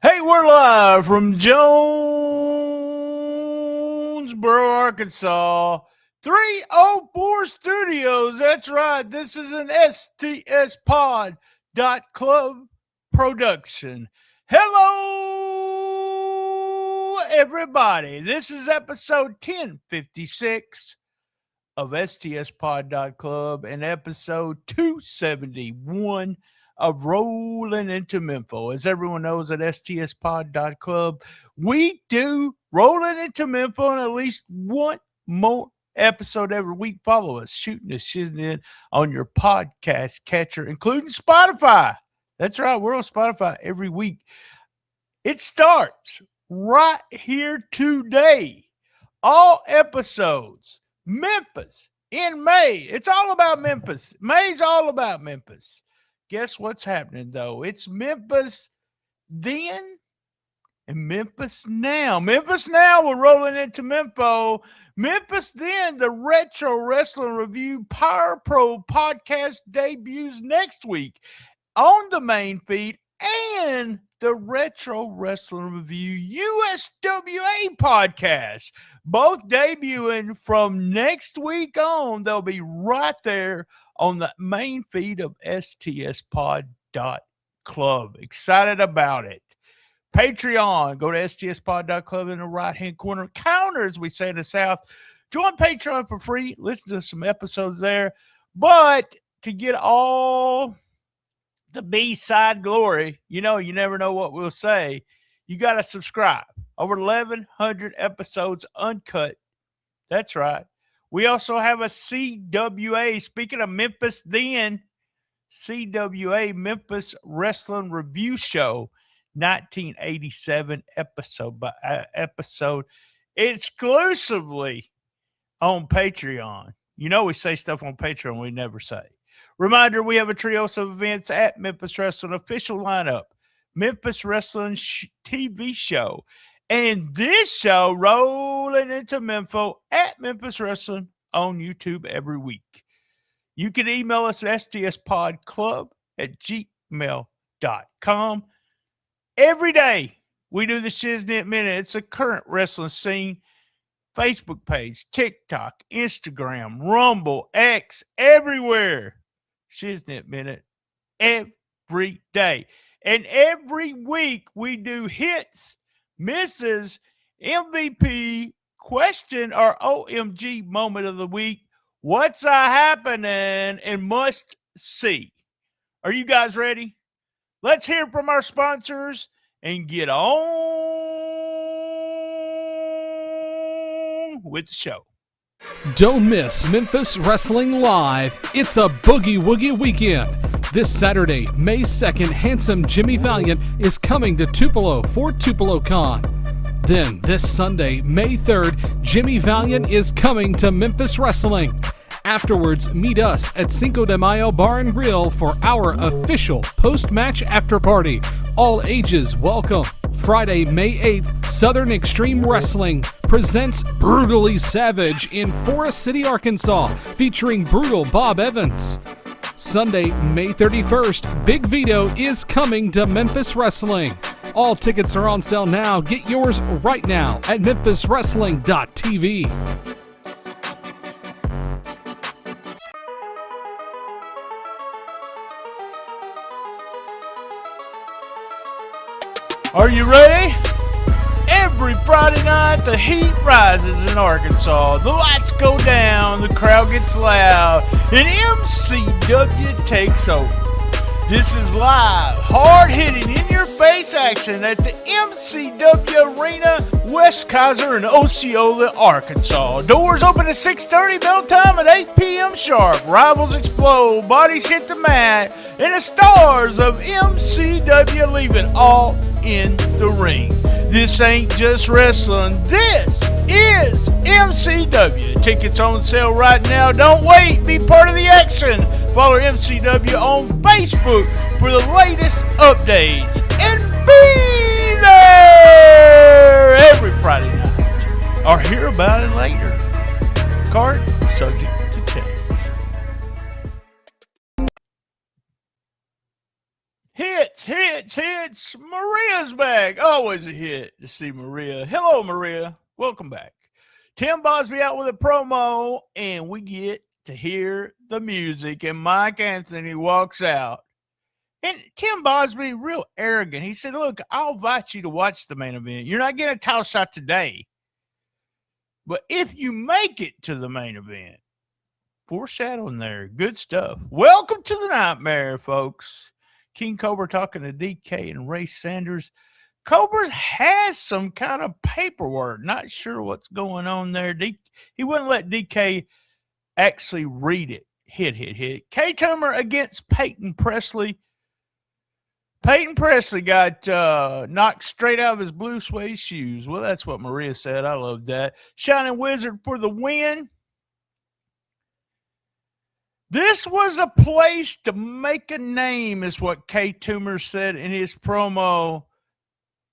Hey, we're live from Jonesboro, Arkansas. 304 Studios. That's right. This is an STSPOD Club production. Hello, everybody. This is episode 1056 of STSPOD Club and episode 271 of Rollin Into Mempho. As everyone knows at STSPOD Club, we do Rollin Into Mempho and at least one more episode every week. Follow us, shooting the shiznit on your podcast catcher, including Spotify. That's right, we're on Spotify every week. It starts right here today. All episodes, Memphis in May. It's all about Memphis. May's all about Memphis. Guess what's happening, though? It's Memphis then and Memphis now. Memphis now, we're rolling into Mempho. Memphis then, the Retro Wrestling Review Power Pro podcast debuts next week on the main feed, and the Retro Wrestling Review USWA podcast. Both debuting from next week on. They'll be right there on the main feed of STSPOD Club. Excited about it. Patreon. Go to STSPOD Club in the right-hand corner. Counter, as we say in the South. Join Patreon for free. Listen to some episodes there. But to get all the B-side glory, you never know what we'll say. You got to subscribe. Over 1,100 episodes uncut. That's right. We also have a CWA. Speaking of Memphis then, CWA, Memphis Wrestling Review Show, 1987 episode by episode, exclusively on Patreon. We say stuff on Patreon we never say. Reminder, we have a trio of events at Memphis Wrestling. Official lineup, Memphis Wrestling TV show. And this show, Rolling Into Mempho at Memphis Wrestling on YouTube every week. You can email us at stspodclub@gmail.com. Every day, we do the Shiznit Minute. It's a current wrestling scene. Facebook page, TikTok, Instagram, Rumble, X, everywhere. Shiznit Minute every day. And every week we do hits, misses, MVP, question, or OMG moment of the week. What's happening and must see. Are you guys ready? Let's hear from our sponsors and get on with the show. Don't miss Memphis Wrestling Live. It's a Boogie Woogie weekend. This Saturday, May 2nd, handsome Jimmy Valiant is coming to Tupelo for TupeloCon. Then, this Sunday, May 3rd, Jimmy Valiant is coming to Memphis Wrestling. Afterwards, meet us at Cinco de Mayo Bar and Grill for our official post-match after party. All ages welcome. Friday, May 8th, Southern Extreme Wrestling presents Brutally Savage in Forest City, Arkansas, featuring Brutal Bob Evans. Sunday, May 31st, Big Vito is coming to Memphis Wrestling. All tickets are on sale now. Get yours right now at memphiswrestling.tv. Are you ready? Every Friday night, the heat rises in Arkansas. The lights go down, the crowd gets loud, and MCW takes over. This is live, hard-hitting, in-your-face action at the MCW Arena, West Kaiser in Osceola, Arkansas. Doors open at 6:30, bell time at 8 p.m. sharp. Rivals explode, bodies hit the mat, and the stars of MCW leaving all in the ring. This ain't just wrestling. This is MCW. Tickets on sale right now. Don't wait. Be part of the action. Follow MCW on Facebook for the latest updates. And be there every Friday night. Or hear about it later. Card subject to change. Hits. Maria's back. Always a hit to see Maria. Hello, Maria. Welcome back. Tim Bosby out with a promo, and we get to hear the music, and Mike Anthony walks out. And Tim Bosby, real arrogant, he said, look, I'll invite you to watch the main event. You're not getting a title shot today. But if you make it to the main event, foreshadowing there, good stuff. Welcome to the nightmare, folks. King Cobra talking to DK and Ray Sanders. Cobra has some kind of paperwork. Not sure what's going on there. He wouldn't let DK actually read it. Hit. K-Toomer against Peyton Presley. Peyton Presley got knocked straight out of his blue suede shoes. Well, that's what Maria said. I love that. Shining Wizard for the win. This was a place to make a name, is what K-Toomer said in his promo.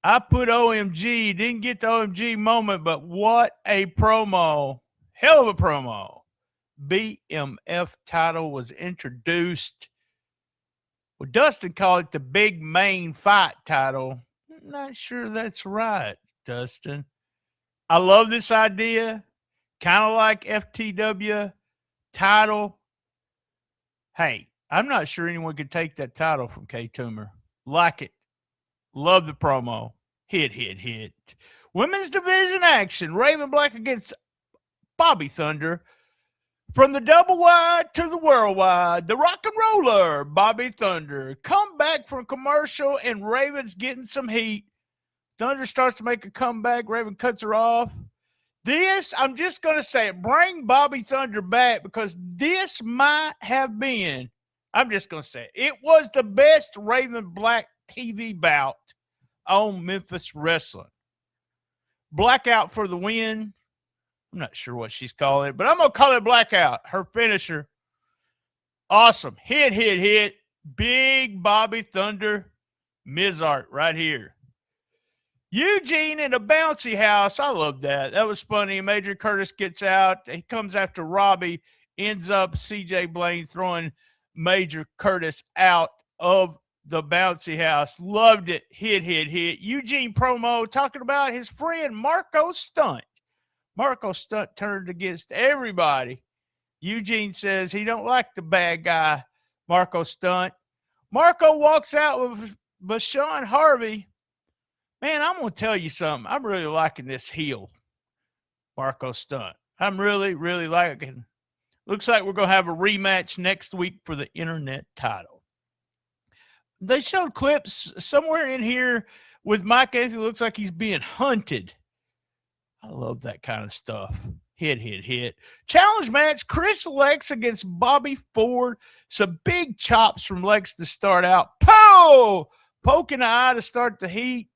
I put OMG, didn't get the OMG moment, but what a promo. Hell of a promo. BMF title was introduced. Well, Dustin called it the big main fight title. Not sure that's right, Dustin. I love this idea. Kind of like FTW title. Hey, I'm not sure anyone could take that title from K-Toomer. Like it. Love the promo. Hit. Women's division action. Raven Black against Bobby Thunder. From the double wide to the worldwide, the rock and roller, Bobby Thunder. Come back from commercial, and Raven's getting some heat. Thunder starts to make a comeback. Raven cuts her off. This, I'm just going to say it, bring Bobby Thunder back, because this might have been, I'm just going to say it was the best Raven Black TV bout on Memphis Wrestling. Blackout for the win. I'm not sure what she's calling it, but I'm going to call it Blackout. Her finisher. Awesome. Hit. Big Bobby Thunder. Mizart right here. Eugene in a bouncy house. I love that. That was funny. Major Curtis gets out. He comes after Robbie. Ends up CJ Blaine throwing Major Curtis out of the bouncy house. Loved it. Hit. Eugene promo talking about his friend Marco Stunt. Marco Stunt turned against everybody. Eugene says he don't like the bad guy, Marco Stunt. Marco walks out with Bashan Harvey. Man, I'm going to tell you something. I'm really liking this heel, Marco Stunt. I'm really, really liking. Looks like we're going to have a rematch next week for the internet title. They showed clips somewhere in here with Mike Anthony. Looks like he's being hunted. I love that kind of stuff. Hit. Challenge match, Chris Lex against Bobby Ford. Some big chops from Lex to start out. Poking the eye to start the heat.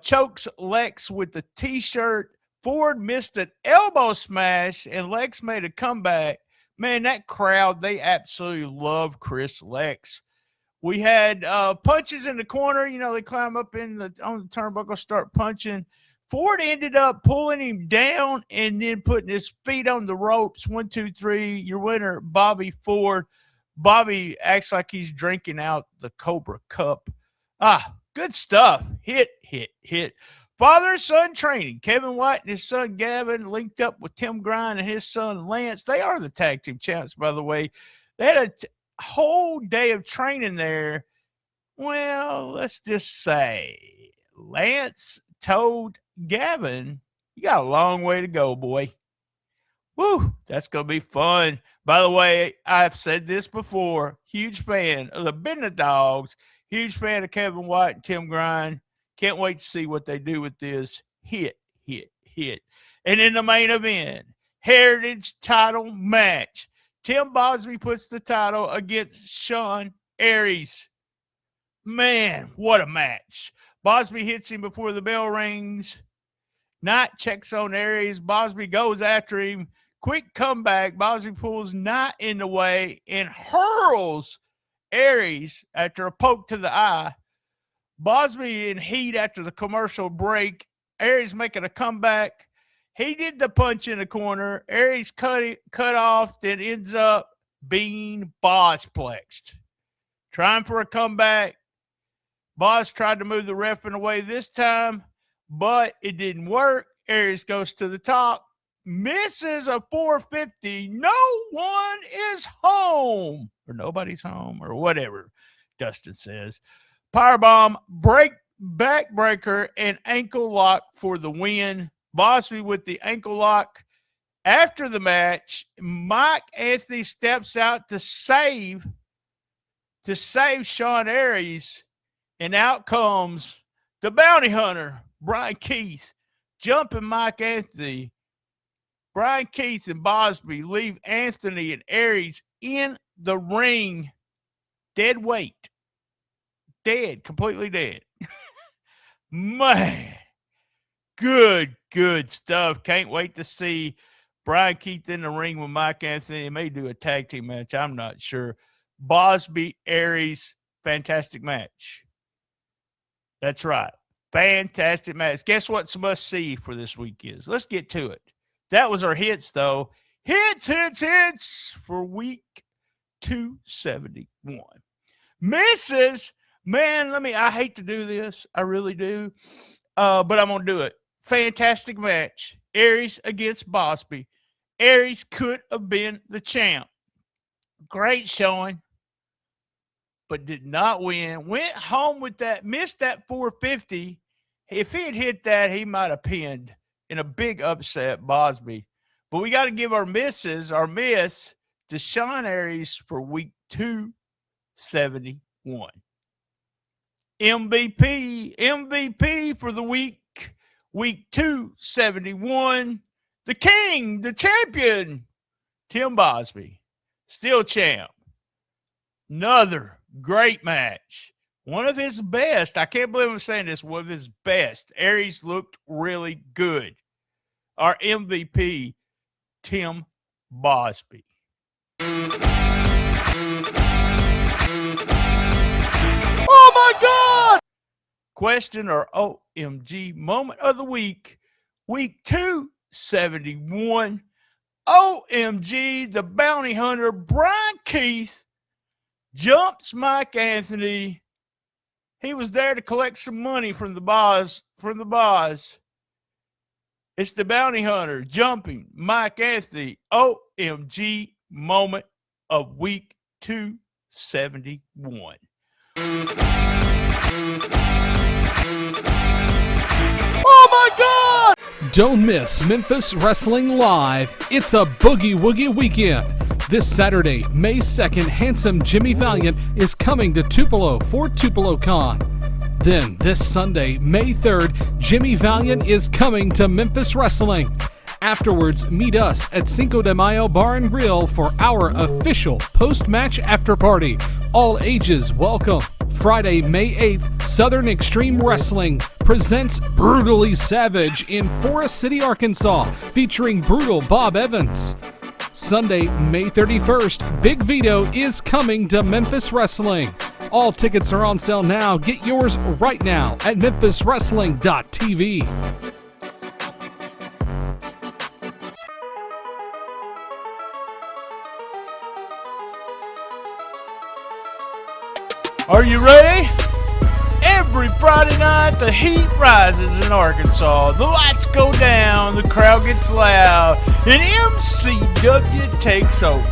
Chokes Lex with the t-shirt. Ford missed an elbow smash, and Lex made a comeback. Man, that crowd, they absolutely love Chris Lex. We had punches in the corner. You know, they climb up on the turnbuckle, start punching. Ford ended up pulling him down and then putting his feet on the ropes. 1, 2, 3. Your winner, Bobby Ford. Bobby acts like he's drinking out the Cobra Cup. Good stuff. Hit. Father-son training. Kevin White and his son Gavin linked up with Tim Grind and his son Lance. They are the tag team champs, by the way. They had a whole day of training there. Well, let's just say Lance told Gavin, you got a long way to go, boy. Woo, that's going to be fun. By the way, I've said this before. Huge fan of the Bennett Dogs. Huge fan of Kevin White and Tim Grind. Can't wait to see what they do with this. Hit. And in the main event, Heritage title match. Tim Bosby puts the title against Sean Aries. Man, what a match. Bosby hits him before the bell rings. Knight checks on Aries. Bosby goes after him. Quick comeback. Bosby pulls Knight in the way and hurls Aries after a poke to the eye. Bosby in heat after the commercial break. Aries making a comeback. He did the punch in the corner. Aries cut off, then ends up being bossplexed. Trying for a comeback. Boss tried to move the referee away this time, but it didn't work. Aries goes to the top, misses a 450. No one is home, or nobody's home, or whatever Dustin says. Powerbomb, backbreaker, and ankle lock for the win. Bosby with the ankle lock. After the match, Mike Anthony steps out to save Sean Aries, and out comes the bounty hunter, Brian Keith, jumping Mike Anthony. Brian Keith and Bosby leave Anthony and Aries in the ring, dead weight. Dead, completely dead. Man, good stuff. Can't wait to see Brian Keith in the ring with Mike Anthony. They may do a tag team match. I'm not sure. Bosby, Aries, fantastic match. That's right. Fantastic match. Guess what's must see for this week is? Let's get to it. That was our hits, though. Hits for week 271. Misses. Man, I hate to do this. I really do. But I'm going to do it. Fantastic match. Aries against Bosby. Aries could have been the champ. Great showing, but did not win. Went home with that, missed that 450. If he had hit that, he might have pinned in a big upset Bosby. But we got to give our miss to Sean Aries for week 271. MVP for the week 271. The king, the champion, Tim Bosby, still champ. Another great match. One of his best. I can't believe I'm saying this. One of his best. Aries looked really good. Our MVP, Tim Bosby. Oh my God! Question or OMG moment of the week 271. OMG, the bounty hunter, Brian Keith, jumps Mike Anthony. He was there to collect some money from the boss. It's the bounty hunter jumping Mike Anthony. OMG moment of week 271. Oh my God! Don't miss Memphis Wrestling Live. It's a Boogie Woogie weekend. This Saturday, May 2nd, handsome Jimmy Valiant is coming to Tupelo for TupeloCon. Then, this Sunday, May 3rd, Jimmy Valiant is coming to Memphis Wrestling. Afterwards, meet us at Cinco de Mayo Bar and Grill for our official post-match after party. All ages welcome. Friday, May 8th, Southern Extreme Wrestling presents Brutally Savage in Forest City, Arkansas, featuring Brutal Bob Evans. Sunday, May 31st, Big Vito is coming to Memphis Wrestling. All tickets are on sale now. Get yours right now at memphiswrestling.tv. Are you ready? Every Friday night, the heat rises in Arkansas. The lights go down, the crowd gets loud, and MCW takes over.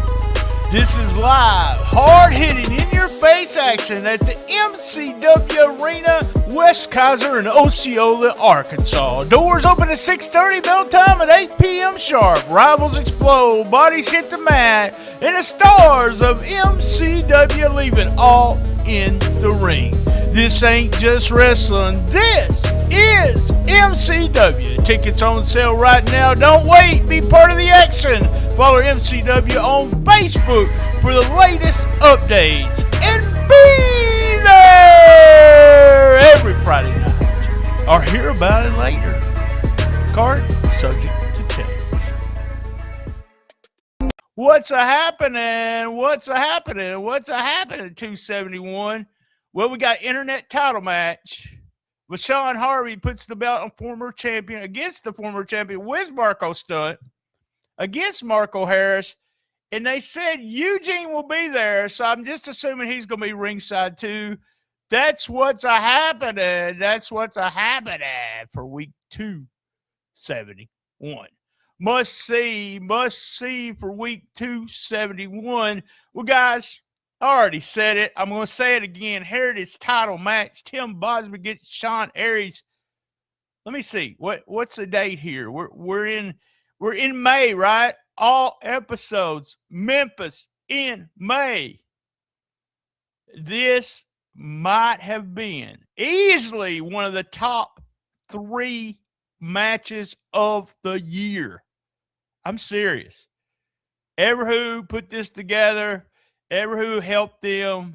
This is live, hard-hitting, in-your-face action at the MCW Arena, West Kaiser in Osceola, Arkansas. Doors open at 6:30, bell time at 8 p.m. sharp. Rivals explode, bodies hit the mat, and the stars of MCW leave it all in the ring. This ain't just wrestling. This is MCW. Tickets on sale right now. Don't wait. Be part of the action. Follow MCW on Facebook for the latest updates. And be there every Friday night. Or hear about it later. Card subject to change. What's a-happening? 271. Well, we got internet title match. With Sean Harvey puts the belt on former champion against the former champion with Marco Stunt against Marco Harris. And they said Eugene will be there, so I'm just assuming he's going to be ringside too. That's what's a happening. That's what's a happening for week 271. Must see for week 271. Well, guys, I already said it. I'm going to say it again. Heritage title match. Tim Bosby gets Sean Aries. Let me see. What's the date here? We're in May, right? All episodes. Memphis in May. This might have been easily one of the top 3 matches of the year. I'm serious. Everwho put this together. Everwho helped them.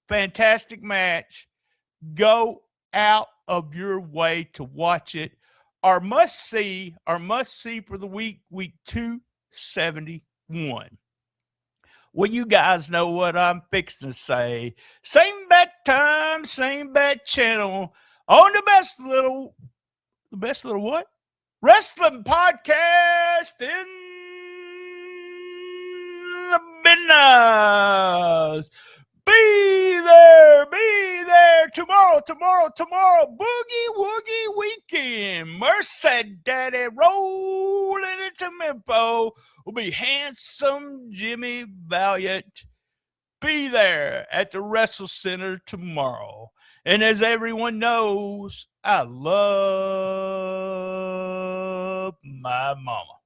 Fantastic match. Go out of your way to watch it. Our must see for the week 271. Well, you guys know what I'm fixing to say. Same bat time, same bat channel on the best little what? Wrestling podcast in the business. Be there tomorrow. Boogie Woogie Weekend. Mercy Daddy rolling into Mempho will be handsome Jimmy Valiant. Be there at the Wrestle Center tomorrow. And as everyone knows, I love my mama.